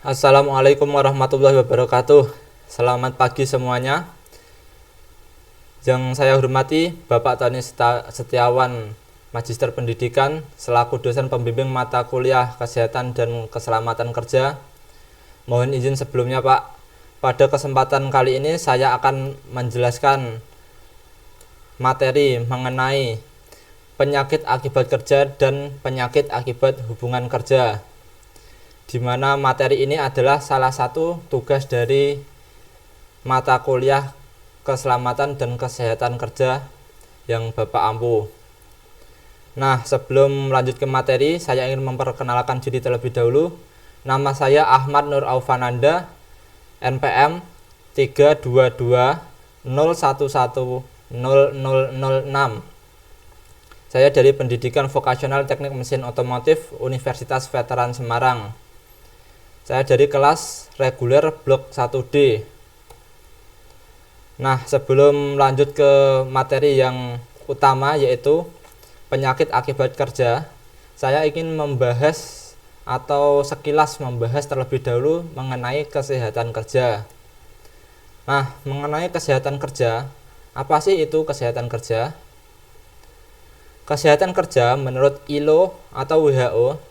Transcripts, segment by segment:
Assalamualaikum warahmatullahi wabarakatuh. Selamat pagi semuanya. Yang saya hormati Bapak Tony Setiawan, Magister Pendidikan selaku dosen pembimbing mata kuliah Kesehatan dan Keselamatan Kerja. Mohon izin sebelumnya Pak, pada kesempatan kali ini saya akan menjelaskan materi mengenai penyakit akibat kerja dan penyakit akibat hubungan kerja, di mana materi ini adalah salah satu tugas dari mata kuliah Keselamatan dan Kesehatan Kerja yang Bapak ampu. Nah, sebelum lanjut ke materi, saya ingin memperkenalkan diri terlebih dahulu. Nama saya Ahmad Nur Aufananda, NPM 32201100006. Saya dari Pendidikan Vokasional Teknik Mesin Otomotif Universitas Veteran Semarang. Saya dari kelas reguler blok 1D. Nah, sebelum lanjut ke materi yang utama yaitu penyakit akibat kerja, saya ingin membahas atau sekilas membahas terlebih dahulu mengenai kesehatan kerja. Nah, mengenai kesehatan kerja, apa sih itu kesehatan kerja? Kesehatan kerja menurut ILO atau WHO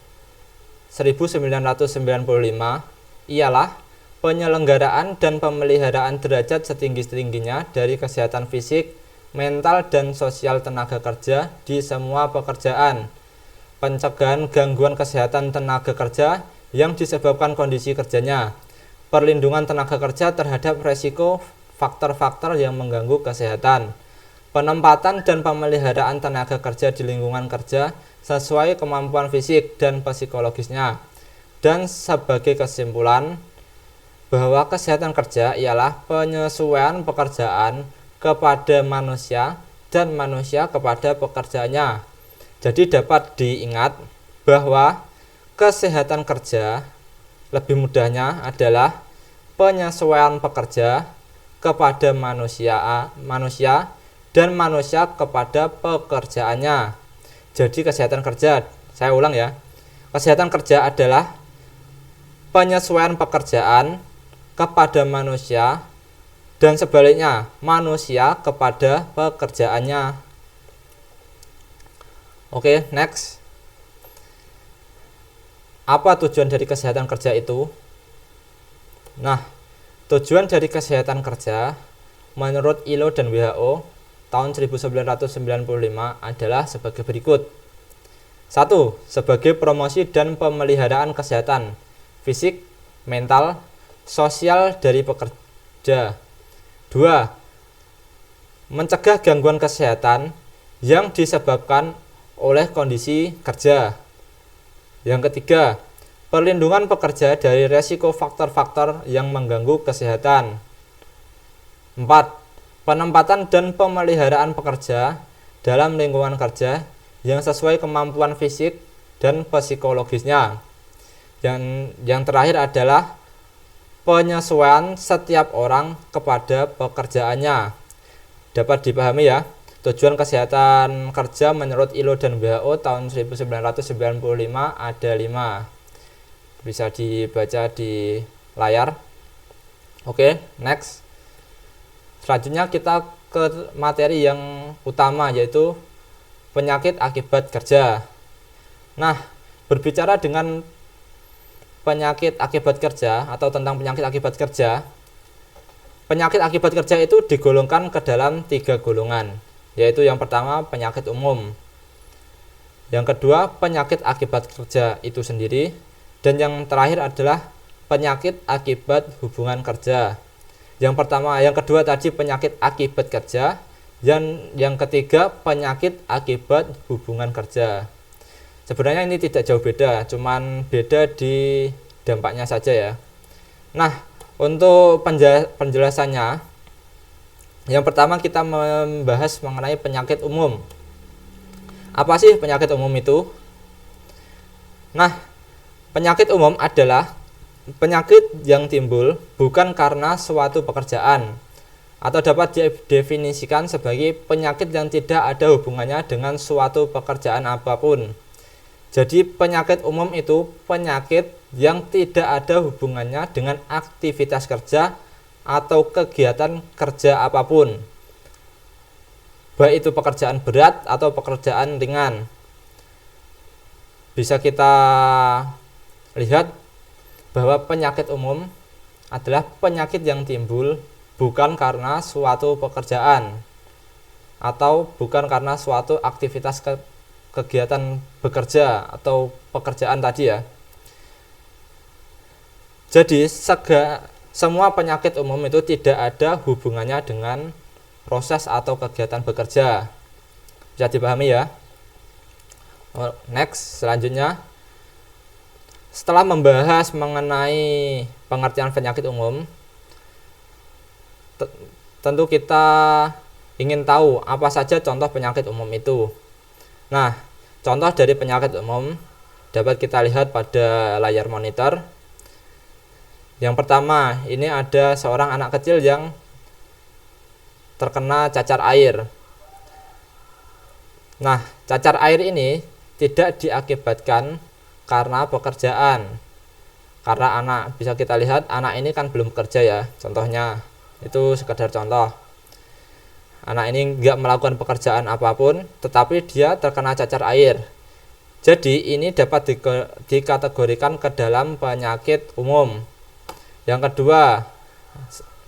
1995 ialah penyelenggaraan dan pemeliharaan derajat setinggi-tingginya dari kesehatan fisik, mental, dan sosial tenaga kerja di semua pekerjaan, pencegahan gangguan kesehatan tenaga kerja yang disebabkan kondisi kerjanya, perlindungan tenaga kerja terhadap resiko faktor-faktor yang mengganggu kesehatan, penempatan dan pemeliharaan tenaga kerja di lingkungan kerja sesuai kemampuan fisik dan psikologisnya. Dan sebagai kesimpulan, bahwa kesehatan kerja ialah penyesuaian pekerjaan kepada manusia dan manusia kepada pekerjaannya. Jadi dapat diingat bahwa kesehatan kerja lebih mudahnya adalah penyesuaian pekerja kepada manusia dan manusia kepada pekerjaannya. Jadi kesehatan kerja, saya ulang ya, kesehatan kerja adalah penyesuaian pekerjaan kepada manusia dan sebaliknya manusia kepada pekerjaannya. Oke, next. Apa tujuan dari kesehatan kerja itu? Nah, tujuan dari kesehatan kerja menurut ILO dan WHO tahun 1995 adalah sebagai berikut. 1. Sebagai promosi dan pemeliharaan kesehatan fisik, mental, sosial dari pekerja. 2. Mencegah gangguan kesehatan yang disebabkan oleh kondisi kerja. Yang ketiga, perlindungan pekerja dari resiko faktor-faktor yang mengganggu kesehatan. 4. Penempatan dan pemeliharaan pekerja dalam lingkungan kerja yang sesuai kemampuan fisik dan psikologisnya. Yang terakhir adalah penyesuaian setiap orang kepada pekerjaannya. Dapat dipahami ya, tujuan kesehatan kerja menurut ILO dan WHO tahun 1995 ada 5. Bisa dibaca di layar. Oke, next. Selanjutnya kita ke materi yang utama yaitu penyakit akibat kerja. Nah, berbicara dengan penyakit akibat kerja atau tentang penyakit akibat kerja, penyakit akibat kerja itu digolongkan ke dalam 3 golongan, yaitu yang pertama penyakit umum, yang kedua penyakit akibat kerja itu sendiri, dan yang terakhir adalah penyakit akibat hubungan kerja. Yang kedua tadi penyakit akibat kerja, yang ketiga penyakit akibat hubungan kerja. Sebenarnya ini tidak jauh beda, cuman beda di dampaknya saja ya. Nah, untuk penjelasannya, yang pertama kita membahas mengenai penyakit umum. Apa sih penyakit umum itu? Nah, penyakit umum adalah penyakit yang timbul bukan karena suatu pekerjaan, atau dapat didefinisikan sebagai penyakit yang tidak ada hubungannya dengan suatu pekerjaan apapun. Jadi penyakit umum itu penyakit yang tidak ada hubungannya dengan aktivitas kerja atau kegiatan kerja apapun, baik itu pekerjaan berat atau pekerjaan ringan. Bisa kita lihat bahwa penyakit umum adalah penyakit yang timbul bukan karena suatu pekerjaan atau bukan karena suatu aktivitas kegiatan bekerja atau pekerjaan tadi ya. Jadi semua penyakit umum itu tidak ada hubungannya dengan proses atau kegiatan bekerja. Bisa dipahami ya. Next, selanjutnya, setelah membahas mengenai pengertian penyakit umum, tentu kita ingin tahu apa saja contoh penyakit umum itu. Nah, contoh dari penyakit umum dapat kita lihat pada layar monitor. Yang pertama, ini ada seorang anak kecil yang terkena cacar air. Nah, cacar air ini tidak diakibatkan karena pekerjaan. Karena anak, bisa kita lihat anak ini kan belum bekerja ya, contohnya. Itu sekedar contoh. Anak ini nggak melakukan pekerjaan apapun, tetapi dia terkena cacar air. Jadi ini dapat dikategorikan ke dalam penyakit umum. Yang kedua,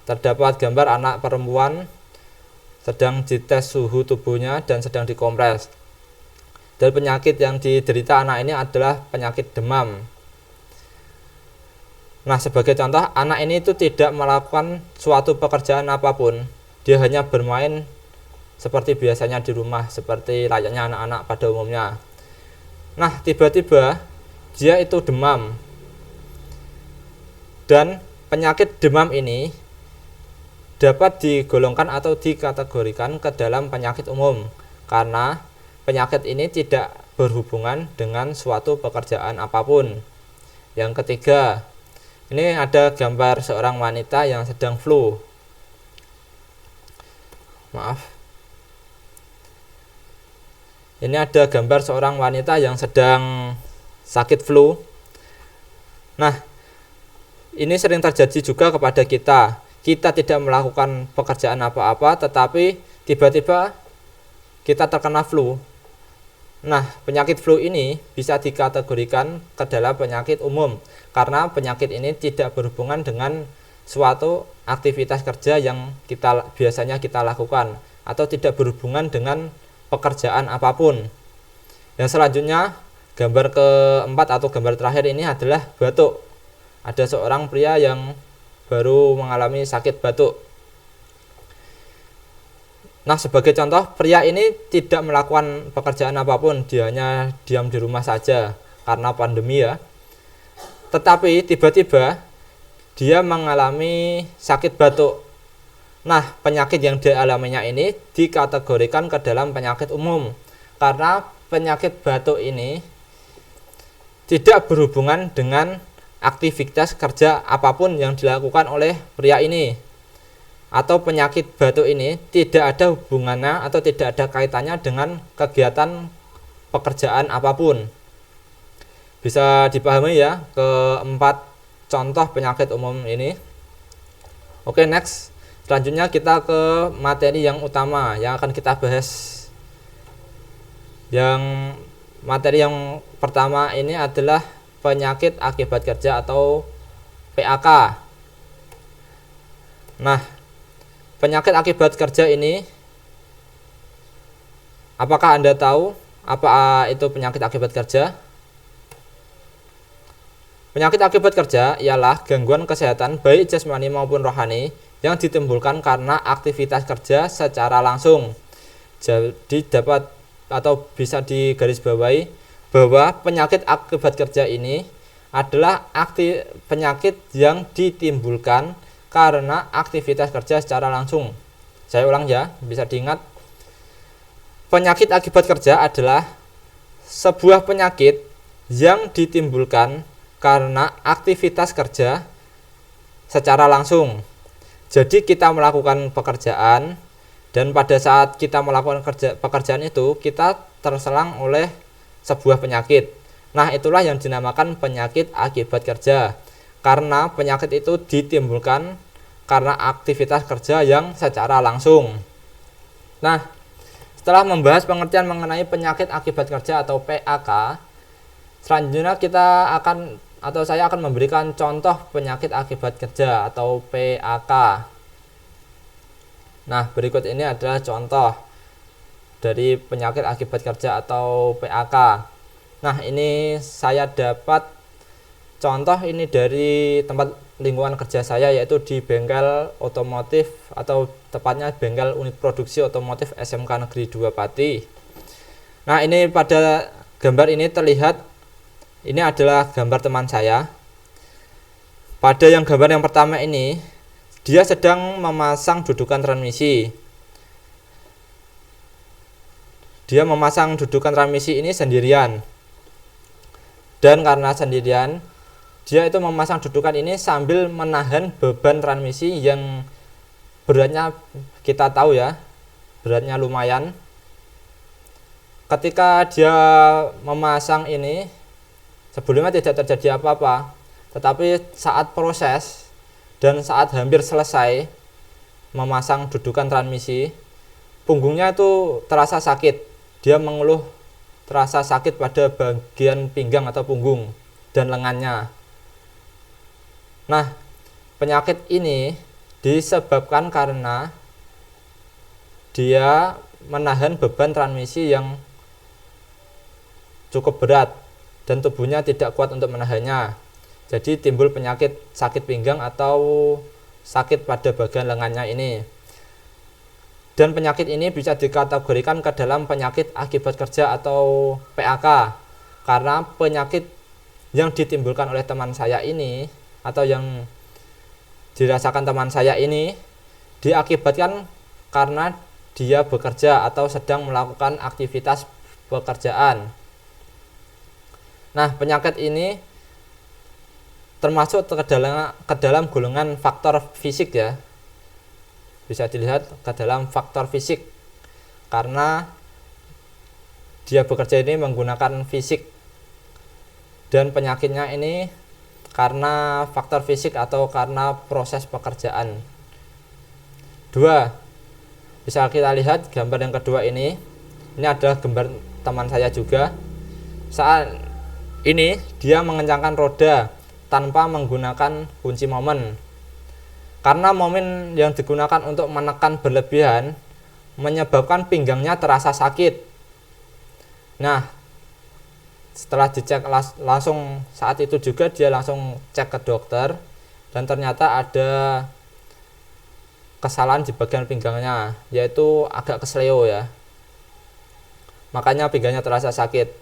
terdapat gambar anak perempuan sedang dites suhu tubuhnya dan sedang dikompres. Dan penyakit yang diderita anak ini adalah penyakit demam. Nah, sebagai contoh, anak ini itu tidak melakukan suatu pekerjaan apapun. Dia hanya bermain seperti biasanya di rumah, seperti layaknya anak-anak pada umumnya. Nah, tiba-tiba dia itu demam. Dan penyakit demam ini dapat digolongkan atau dikategorikan ke dalam penyakit umum karena penyakit ini tidak berhubungan dengan suatu pekerjaan apapun. Yang ketiga, ini ada gambar seorang wanita yang sedang flu. Ini ada gambar seorang wanita yang sedang sakit flu. Nah, ini sering terjadi juga kepada kita. Kita tidak melakukan pekerjaan apa-apa, tetapi tiba-tiba kita terkena flu. Nah, penyakit flu ini bisa dikategorikan ke dalam penyakit umum karena penyakit ini tidak berhubungan dengan suatu aktivitas kerja yang biasanya kita lakukan atau tidak berhubungan dengan pekerjaan apapun. Yang selanjutnya, gambar keempat atau gambar terakhir ini adalah batuk. Ada seorang pria yang baru mengalami sakit batuk. Nah, sebagai contoh, pria ini tidak melakukan pekerjaan apapun, dia hanya diam di rumah saja karena pandemi ya. Tetapi tiba-tiba dia mengalami sakit batuk. Nah, penyakit yang dialaminya ini dikategorikan ke dalam penyakit umum karena penyakit batuk ini tidak berhubungan dengan aktivitas kerja apapun yang dilakukan oleh pria ini. Atau penyakit batuk ini tidak ada hubungannya atau tidak ada kaitannya dengan kegiatan pekerjaan apapun. Bisa dipahami ya keempat contoh penyakit umum ini. Oke, next. Selanjutnya kita ke materi yang utama yang akan kita bahas. Yang materi yang pertama ini adalah penyakit akibat kerja atau PAK. Nah, penyakit akibat kerja ini, apakah Anda tahu apa itu penyakit akibat kerja? Penyakit akibat kerja ialah gangguan kesehatan baik jasmani maupun rohani yang ditimbulkan karena aktivitas kerja secara langsung. Jadi dapat atau bisa digarisbawahi bahwa penyakit akibat kerja ini adalah penyakit yang ditimbulkan karena aktivitas kerja secara langsung. Saya ulang ya, bisa diingat. Penyakit akibat kerja adalah sebuah penyakit yang ditimbulkan karena aktivitas kerja secara langsung. Jadi kita melakukan pekerjaan dan pada saat kita melakukan pekerjaan itu kita terserang oleh sebuah penyakit. Nah, itulah yang dinamakan penyakit akibat kerja. Karena penyakit itu ditimbulkan karena aktivitas kerja yang secara langsung. Nah, setelah membahas pengertian mengenai penyakit akibat kerja atau PAK, selanjutnya saya akan memberikan contoh penyakit akibat kerja atau PAK. Nah, berikut ini adalah contoh dari penyakit akibat kerja atau PAK. Nah, ini saya dapat contoh ini dari tempat lingkungan kerja saya, yaitu di bengkel otomotif atau tepatnya bengkel unit produksi otomotif SMK Negeri 2 Pati. Nah, ini pada gambar ini terlihat ini adalah gambar teman saya. Pada yang gambar yang pertama ini, dia sedang memasang dudukan transmisi. Dia memasang dudukan transmisi ini sendirian. Dan karena sendirian, dia itu memasang dudukan ini sambil menahan beban transmisi yang beratnya kita tahu ya, beratnya lumayan. Ketika dia memasang ini, sebelumnya tidak terjadi apa-apa, tetapi saat proses dan saat hampir selesai memasang dudukan transmisi, punggungnya itu terasa sakit. Dia mengeluh terasa sakit pada bagian pinggang atau punggung dan lengannya. Nah, penyakit ini disebabkan karena dia menahan beban transmisi yang cukup berat dan tubuhnya tidak kuat untuk menahannya. Jadi timbul penyakit sakit pinggang atau sakit pada bagian lengannya ini. Dan penyakit ini bisa dikategorikan ke dalam penyakit akibat kerja atau PAK, karena penyakit yang ditimbulkan oleh teman saya ini atau yang dirasakan teman saya ini diakibatkan karena dia bekerja atau sedang melakukan aktivitas pekerjaan. Nah, penyakit ini termasuk ke dalam golongan faktor fisik ya. Bisa dilihat ke dalam faktor fisik karena dia bekerja ini menggunakan fisik, dan penyakitnya ini karena faktor fisik atau karena proses pekerjaan. 2. Bisa kita lihat gambar yang kedua ini adalah gambar teman saya juga. Saat ini dia mengencangkan roda tanpa menggunakan kunci momen. Karena momen yang digunakan untuk menekan berlebihan menyebabkan pinggangnya terasa sakit. Nah, setelah dicek langsung saat itu juga dia langsung cek ke dokter dan ternyata ada kesalahan di bagian pinggangnya, yaitu agak kesleo ya. Makanya pinggangnya terasa sakit.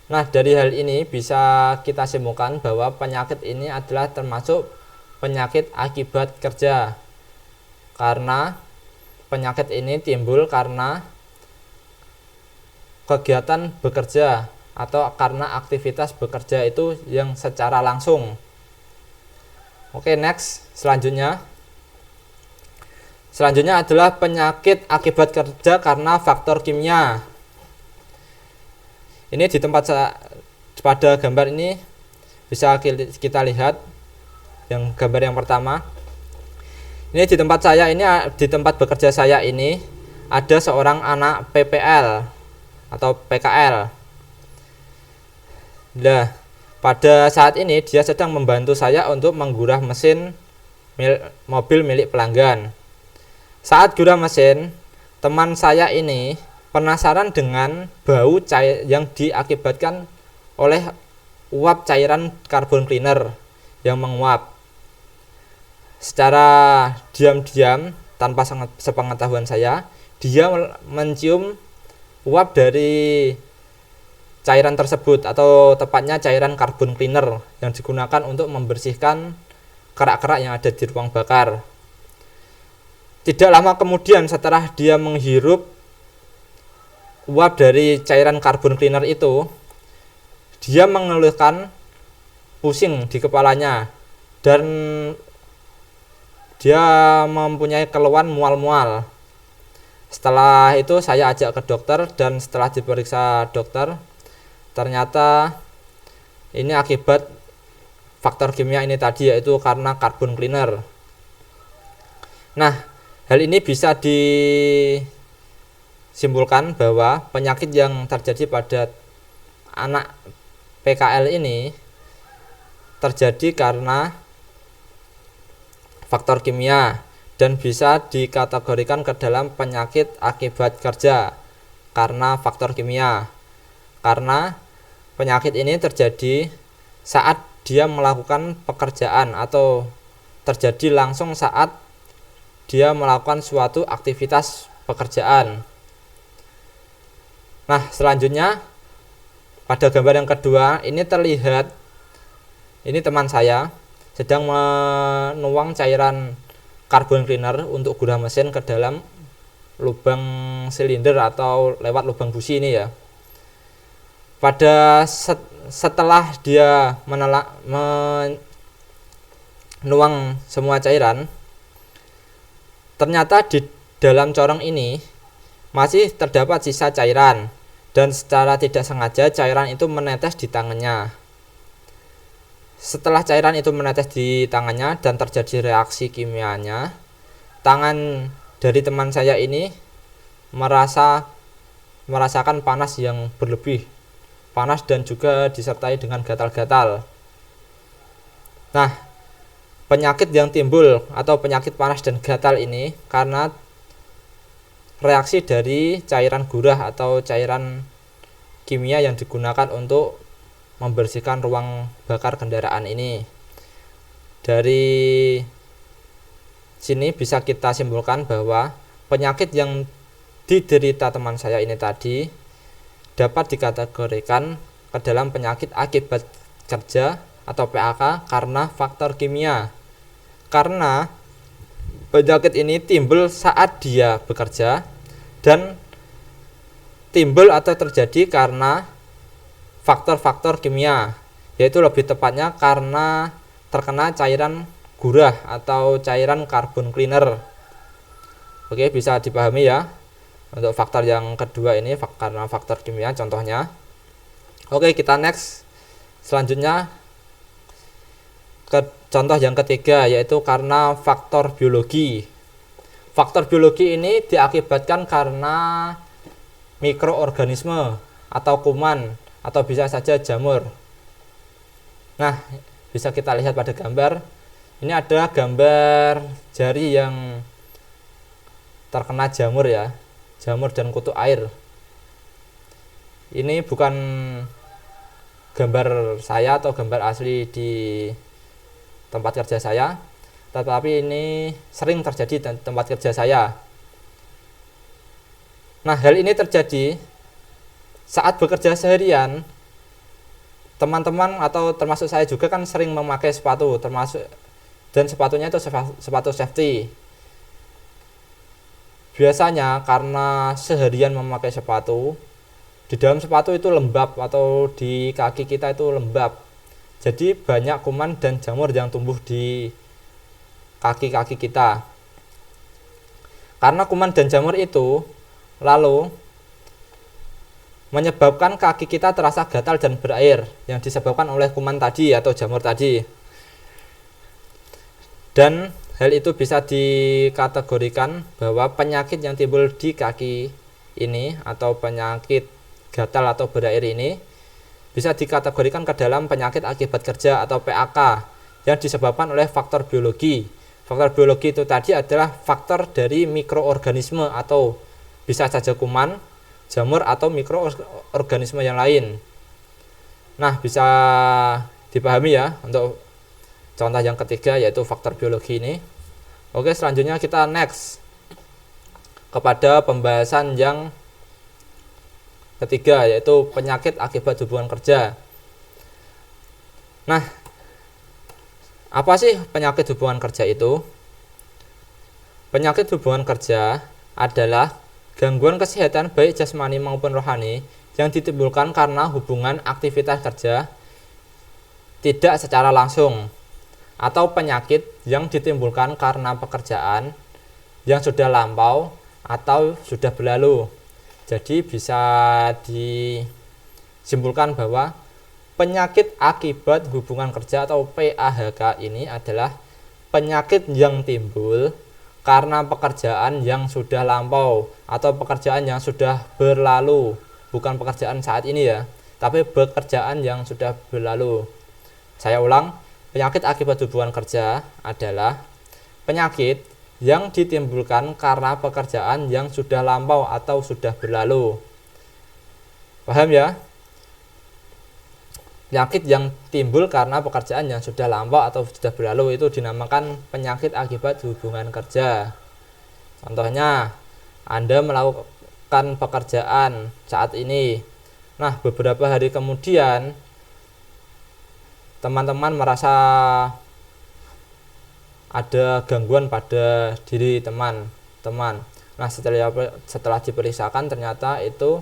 Nah, dari hal ini bisa kita simpulkan bahwa penyakit ini adalah termasuk penyakit akibat kerja, karena penyakit ini timbul karena kegiatan bekerja atau karena aktivitas bekerja itu yang secara langsung. Oke, next, selanjutnya adalah penyakit akibat kerja karena faktor kimia. Ini di tempat pada gambar ini bisa kita lihat yang gambar yang pertama. Ini di tempat saya ini, di tempat bekerja saya ini ada seorang anak PPL atau PKL. Nah, pada saat ini dia sedang membantu saya untuk menggurah mesin mobil milik pelanggan. Saat gurah mesin, teman saya ini penasaran dengan bau cair yang diakibatkan oleh uap cairan karbon cleaner yang menguap. Secara diam-diam tanpa sepengetahuan saya, dia mencium uap dari cairan tersebut atau tepatnya cairan karbon cleaner yang digunakan untuk membersihkan kerak-kerak yang ada di ruang bakar. Tidak lama kemudian setelah dia menghirup uap dari cairan karbon cleaner itu, dia mengeluhkan pusing di kepalanya dan dia mempunyai keluhan mual-mual. Setelah itu saya ajak ke dokter dan setelah diperiksa dokter, ternyata Ini akibat faktor kimia ini tadi, yaitu karena carbon cleaner. Nah, hal ini bisa disimpulkan bahwa penyakit yang terjadi pada anak PKL ini terjadi karena faktor kimia dan bisa dikategorikan ke dalam penyakit akibat kerja karena faktor kimia. Karena penyakit ini terjadi saat dia melakukan pekerjaan atau terjadi langsung saat dia melakukan suatu aktivitas pekerjaan. Nah, selanjutnya pada gambar yang kedua ini terlihat ini teman saya sedang menuang cairan carbon cleaner untuk gurah mesin ke dalam lubang silinder atau lewat lubang busi ini ya. Setelah dia menuang semua cairan, ternyata di dalam corong ini masih terdapat sisa cairan dan secara tidak sengaja cairan itu menetes di tangannya. Setelah cairan itu menetes di tangannya dan terjadi reaksi kimianya, tangan dari teman saya ini merasakan panas yang berlebih, panas dan juga disertai dengan gatal-gatal. Nah, penyakit yang timbul atau penyakit panas dan gatal ini karena reaksi dari cairan gurah atau cairan kimia yang digunakan untuk membersihkan ruang bakar kendaraan ini. Dari sini bisa kita simpulkan bahwa penyakit yang diderita teman saya ini tadi dapat dikategorikan ke dalam penyakit akibat kerja atau PAK karena faktor kimia. Karena penyakit ini timbul saat dia bekerja dan timbul atau terjadi karena faktor-faktor kimia, yaitu lebih tepatnya karena terkena cairan gurah atau cairan carbon cleaner. Oke, bisa dipahami ya. Untuk faktor yang kedua ini karena faktor kimia contohnya. Oke, kita next. Selanjutnya ke contoh yang ketiga, yaitu karena faktor biologi. Faktor biologi ini diakibatkan karena mikroorganisme atau kuman atau bisa saja jamur. Nah, bisa kita lihat pada gambar. Ini ada gambar jari yang terkena jamur ya, jamur dan kutu air. Ini bukan gambar saya atau gambar asli di tempat kerja saya, tetapi ini sering terjadi di tempat kerja saya. Nah, hal ini terjadi saat bekerja seharian. Teman-teman atau termasuk saya juga kan sering memakai sepatu, dan sepatunya itu sepatu safety. Biasanya karena seharian memakai sepatu, di dalam sepatu itu lembab atau di kaki kita itu lembab. Jadi banyak kuman dan jamur yang tumbuh di kaki-kaki kita. Karena kuman dan jamur itu lalu menyebabkan kaki kita terasa gatal dan berair yang disebabkan oleh kuman tadi atau jamur tadi. Dan hal itu bisa dikategorikan bahwa penyakit yang timbul di kaki ini atau penyakit gatal atau berair ini bisa dikategorikan ke dalam penyakit akibat kerja atau PAK yang disebabkan oleh faktor biologi. Faktor biologi itu tadi adalah faktor dari mikroorganisme atau bisa saja kuman, jamur atau mikroorganisme yang lain. Nah, bisa dipahami ya untuk contoh yang ketiga, yaitu faktor biologi ini. Oke, selanjutnya kita next kepada pembahasan yang ketiga, yaitu penyakit akibat hubungan kerja. Nah, apa sih penyakit hubungan kerja itu? Penyakit hubungan kerja adalah gangguan kesehatan baik jasmani maupun rohani yang ditimbulkan karena hubungan aktivitas kerja tidak secara langsung, atau penyakit yang ditimbulkan karena pekerjaan yang sudah lampau atau sudah berlalu. Jadi bisa disimpulkan bahwa penyakit akibat hubungan kerja atau PAHK ini adalah penyakit yang timbul karena pekerjaan yang sudah lampau atau pekerjaan yang sudah berlalu, bukan pekerjaan saat ini ya, tapi pekerjaan yang sudah berlalu. Saya ulang, penyakit akibat hubungan kerja adalah penyakit yang ditimbulkan karena pekerjaan yang sudah lampau atau sudah berlalu. Paham ya? Penyakit yang timbul karena pekerjaan yang sudah lampau atau sudah berlalu itu dinamakan penyakit akibat hubungan kerja. Contohnya, Anda melakukan pekerjaan saat ini. Nah, beberapa hari kemudian teman-teman merasa ada gangguan pada diri teman-teman. Nah, setelah diperiksakan ternyata itu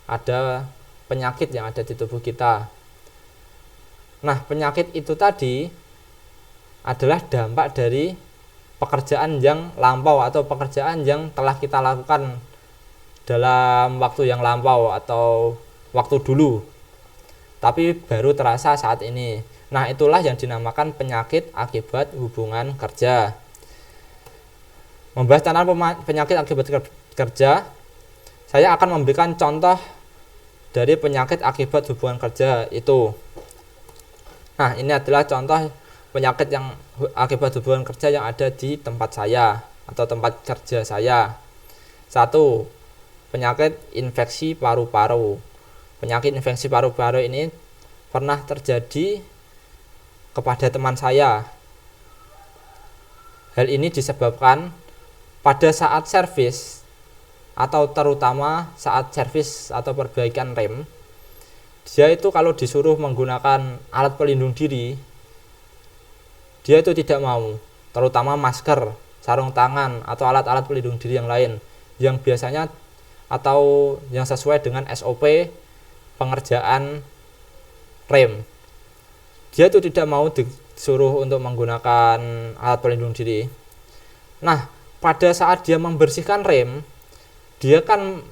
ada penyakit yang ada di tubuh kita. Nah, penyakit itu tadi adalah dampak dari pekerjaan yang lampau atau pekerjaan yang telah kita lakukan dalam waktu yang lampau atau waktu dulu, tapi baru terasa saat ini. Nah, itulah yang dinamakan penyakit akibat hubungan kerja. Membahas tentang penyakit akibat kerja, saya akan memberikan contoh dari penyakit akibat hubungan kerja itu. Nah, ini adalah contoh penyakit yang akibat hubungan kerja yang ada di tempat saya atau tempat kerja saya. 1. Penyakit infeksi paru-paru. Penyakit infeksi paru-paru ini pernah terjadi kepada teman saya. Hal ini disebabkan pada saat servis atau terutama saat servis atau perbaikan rem. Dia itu kalau disuruh menggunakan alat pelindung diri, dia itu tidak mau, terutama masker, sarung tangan, atau alat-alat pelindung diri yang lain yang biasanya atau yang sesuai dengan SOP pengerjaan rem. Dia itu tidak mau disuruh untuk menggunakan alat pelindung diri. Nah, pada saat dia membersihkan rem, dia kan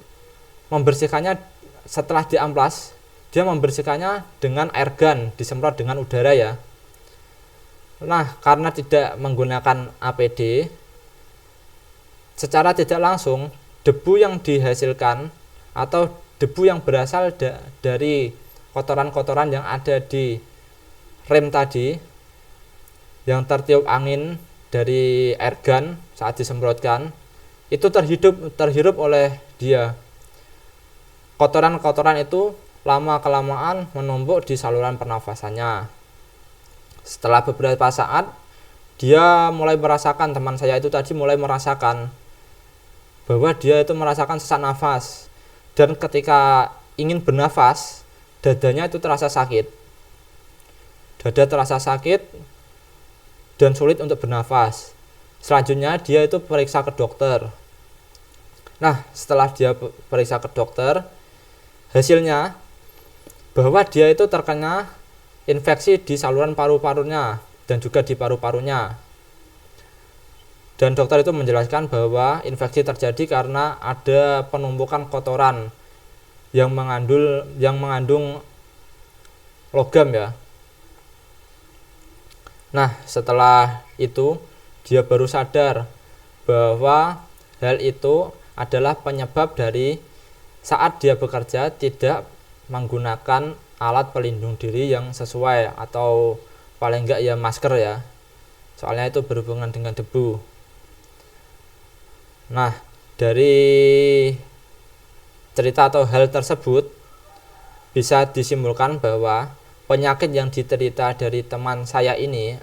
membersihkannya setelah diamplas, dia membersihkannya dengan air gun, disemprot dengan udara ya. Nah, karena tidak menggunakan APD, secara tidak langsung debu yang dihasilkan atau debu yang berasal dari kotoran-kotoran yang ada di rem tadi, yang tertiup angin dari air gun saat disemprotkan, itu terhirup oleh dia. Kotoran-kotoran itu lama-kelamaan menumpuk di saluran pernafasannya. Setelah beberapa saat, dia mulai merasakan, teman saya itu tadi mulai merasakan bahwa dia itu merasakan sesak nafas. Dan ketika ingin bernafas, dadanya itu terasa sakit. Dada terasa sakit dan sulit untuk bernafas. Selanjutnya dia itu periksa ke dokter. Nah, setelah dia periksa ke dokter, hasilnya bahwa dia itu terkena infeksi di saluran paru-parunya dan juga di paru-parunya. Dan dokter itu menjelaskan bahwa infeksi terjadi karena ada penumpukan kotoran yang mengandung logam ya. Nah, setelah itu dia baru sadar bahwa hal itu adalah penyebab dari saat dia bekerja tidak menggunakan alat pelindung diri yang sesuai, atau paling enggak ya masker ya, soalnya itu berhubungan dengan debu. Nah, dari cerita atau hal tersebut bisa disimpulkan bahwa penyakit yang diderita dari teman saya ini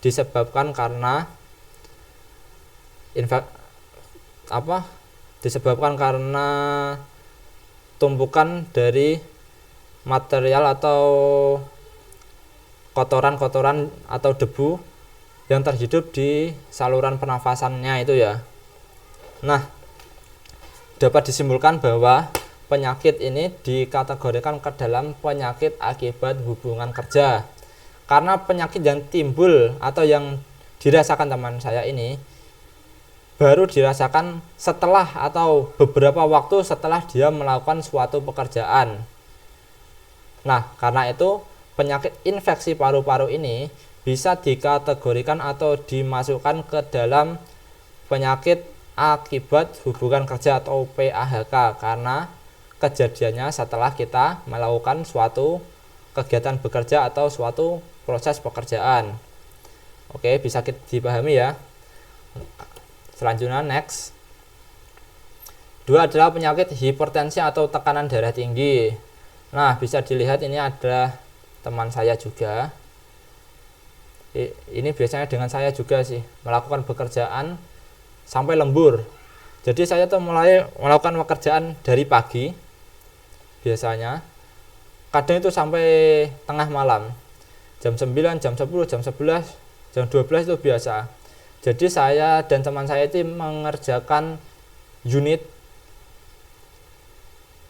disebabkan karena disebabkan karena tumpukan dari material atau kotoran-kotoran atau debu yang terhidup di saluran pernafasannya itu ya. Nah, dapat disimpulkan bahwa penyakit ini dikategorikan ke dalam penyakit akibat hubungan kerja. Karena penyakit yang timbul atau yang dirasakan teman saya ini baru dirasakan setelah atau beberapa waktu setelah dia melakukan suatu pekerjaan. Nah, karena itu penyakit infeksi paru-paru ini bisa dikategorikan atau dimasukkan ke dalam penyakit akibat hubungan kerja atau PAHK karena kejadiannya setelah kita melakukan suatu kegiatan bekerja atau suatu proses pekerjaan. Oke, bisa dipahami ya. Selanjutnya next. 2 adalah penyakit hipertensi atau tekanan darah tinggi. Nah, bisa dilihat ini ada teman saya juga. Ini biasanya dengan saya juga sih, melakukan pekerjaan sampai lembur. Jadi saya tuh mulai melakukan pekerjaan dari pagi biasanya. Kadang itu sampai tengah malam. Jam 9, jam 10, jam 11, jam 12 itu biasa. Jadi saya dan teman saya itu mengerjakan unit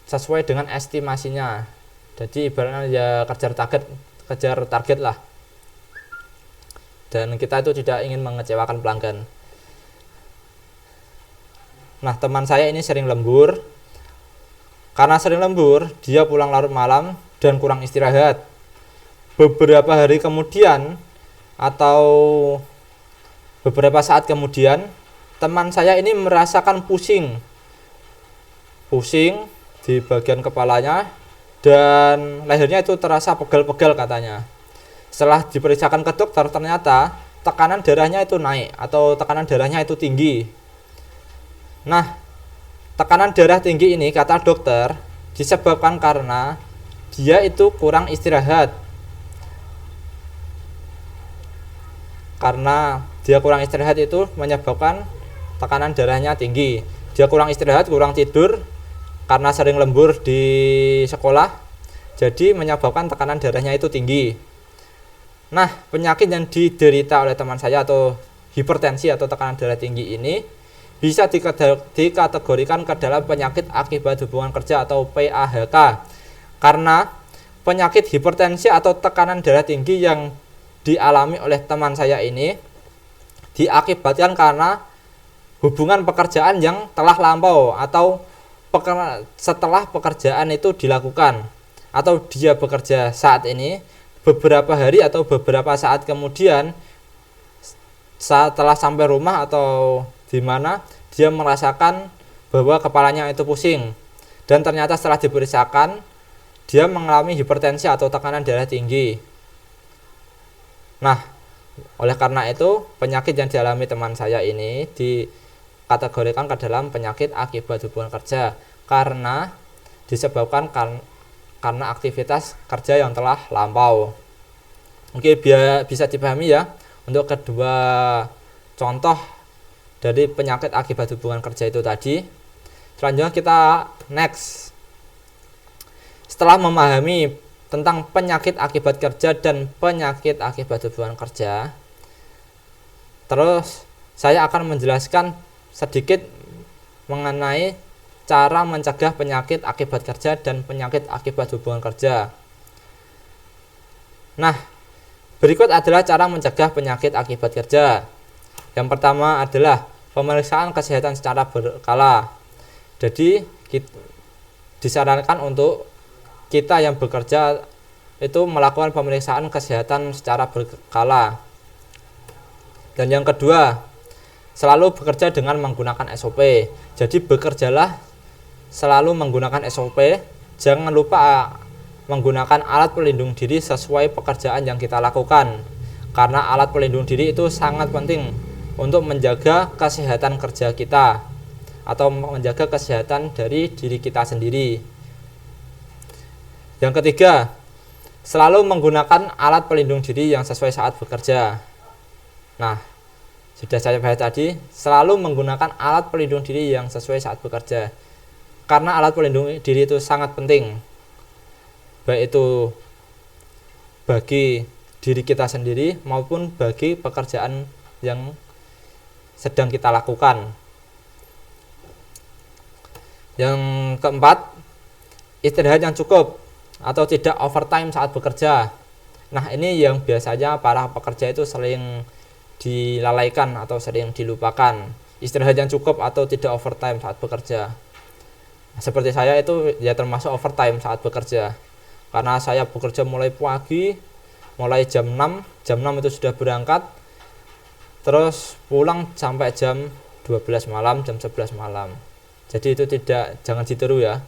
sesuai dengan estimasinya. Jadi ibaratnya ya kejar target lah. Dan kita itu tidak ingin mengecewakan pelanggan. Nah, teman saya ini sering lembur. Karena sering lembur, dia pulang larut malam dan kurang istirahat. Beberapa hari kemudian atau beberapa saat kemudian, teman saya ini merasakan pusing di bagian kepalanya dan lehernya itu terasa pegal-pegal katanya. Setelah diperiksakan ke dokter, ternyata tekanan darahnya itu naik atau tekanan darahnya itu tinggi. Nah, tekanan darah tinggi ini kata dokter disebabkan karena dia itu kurang istirahat. Karena dia kurang istirahat itu menyebabkan tekanan darahnya tinggi. Dia kurang istirahat, kurang tidur karena sering lembur di sekolah. Jadi menyebabkan tekanan darahnya itu tinggi. Nah, penyakit yang diderita oleh teman saya atau hipertensi atau tekanan darah tinggi ini bisa dikategorikan ke dalam penyakit akibat hubungan kerja atau PAHK. Karena penyakit hipertensi atau tekanan darah tinggi yang dialami oleh teman saya ini diakibatkan karena hubungan pekerjaan yang telah lampau atau setelah pekerjaan itu dilakukan atau dia bekerja saat ini, beberapa hari atau beberapa saat kemudian setelah sampai rumah atau di mana dia merasakan bahwa kepalanya itu pusing dan ternyata setelah diperiksakan dia mengalami hipertensi atau tekanan darah tinggi. Nah, oleh karena itu penyakit yang dialami teman saya ini dikategorikan ke dalam penyakit akibat hubungan kerja karena disebabkan karena aktivitas kerja yang telah lampau. Oke, bisa dipahami ya untuk kedua contoh dari penyakit akibat hubungan kerja itu tadi. Selanjutnya kita next. Setelah memahami tentang penyakit akibat kerja dan penyakit akibat hubungan kerja, terus saya akan menjelaskan sedikit mengenai cara mencegah penyakit akibat kerja dan penyakit akibat hubungan kerja. Nah, berikut adalah cara mencegah penyakit akibat kerja. Yang pertama adalah pemeriksaan kesehatan secara berkala. Jadi disarankan untuk kita yang bekerja itu melakukan pemeriksaan kesehatan secara berkala. Dan yang kedua, selalu bekerja dengan menggunakan SOP. Jadi bekerjalah selalu menggunakan SOP. Jangan lupa menggunakan alat pelindung diri sesuai pekerjaan yang kita lakukan. Karena alat pelindung diri itu sangat penting untuk menjaga kesehatan kerja kita atau menjaga kesehatan dari diri kita sendiri. Yang ketiga, selalu menggunakan alat pelindung diri yang sesuai saat bekerja. Nah, sudah saya bahas tadi, selalu menggunakan alat pelindung diri yang sesuai saat bekerja. Karena alat pelindung diri itu sangat penting, baik itu bagi diri kita sendiri maupun bagi pekerjaan yang sedang kita lakukan. Yang keempat, istirahat yang cukup atau tidak overtime saat bekerja. Nah, ini yang biasanya para pekerja itu sering dilalaikan atau sering dilupakan. Istirahat yang cukup atau tidak overtime saat bekerja. Seperti saya itu ya termasuk overtime saat bekerja. karena saya bekerja mulai pagi, mulai jam 6 itu sudah berangkat, terus pulang sampai jam 12 malam, jam 11 malam. Jadi itu jangan ditiru ya,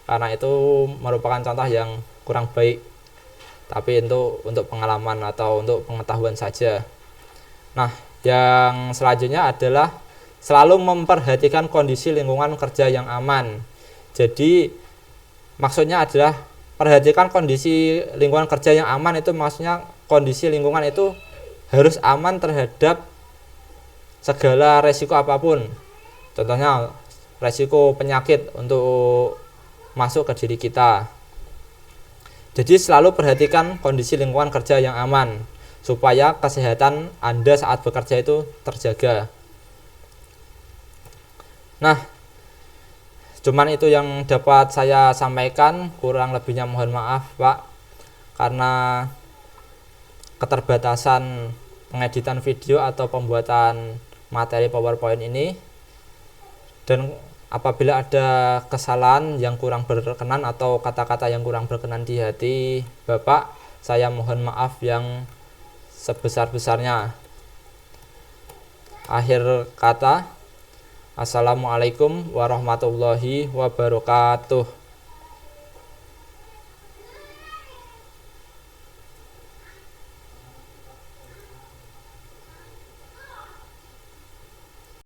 karena itu merupakan contoh yang kurang baik, tapi itu untuk pengalaman atau untuk pengetahuan saja. Nah, yang selanjutnya adalah selalu memperhatikan kondisi lingkungan kerja yang aman. Jadi maksudnya adalah perhatikan kondisi lingkungan kerja yang aman, itu maksudnya kondisi lingkungan itu harus aman terhadap segala resiko apapun. Contohnya resiko penyakit untuk masuk ke diri kita. Jadi selalu perhatikan kondisi lingkungan kerja yang aman supaya kesehatan Anda saat bekerja itu terjaga. Nah, cuman itu yang dapat saya sampaikan, kurang lebihnya mohon maaf Pak, karena keterbatasan pengeditan video atau pembuatan materi PowerPoint ini. Dan apabila ada kesalahan yang kurang berkenan atau kata-kata yang kurang berkenan di hati Bapak, saya mohon maaf yang sebesar-besarnya. Akhir kata, Assalamualaikum warahmatullahi wabarakatuh.